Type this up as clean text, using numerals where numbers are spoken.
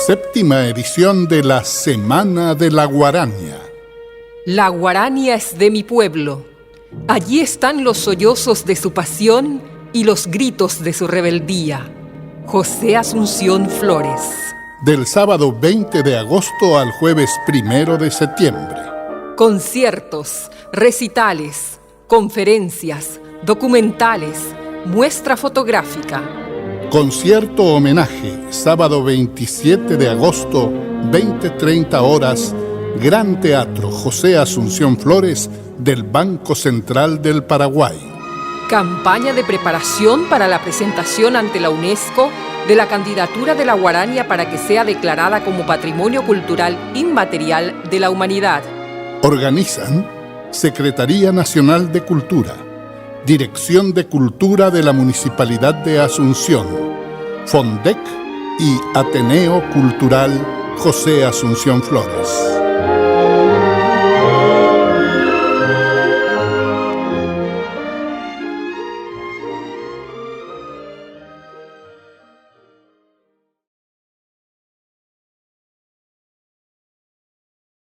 Séptima edición de la Semana de la Guarania. La Guarania es de mi pueblo. Allí están los sollozos de su pasión y los gritos de su rebeldía. José Asunción Flores. Del sábado 20 de agosto al jueves 1 de septiembre. Conciertos, recitales, conferencias, documentales, muestra fotográfica. Concierto homenaje, sábado 27 de agosto, 20:30 horas, Gran Teatro José Asunción Flores del Banco Central del Paraguay. Campaña de preparación para la presentación ante la UNESCO de la candidatura de la Guarania para que sea declarada como Patrimonio Cultural Inmaterial de la Humanidad. Organizan Secretaría Nacional de Cultura, Dirección de Cultura de la Municipalidad de Asunción, FONDEC y Ateneo Cultural José Asunción Flores.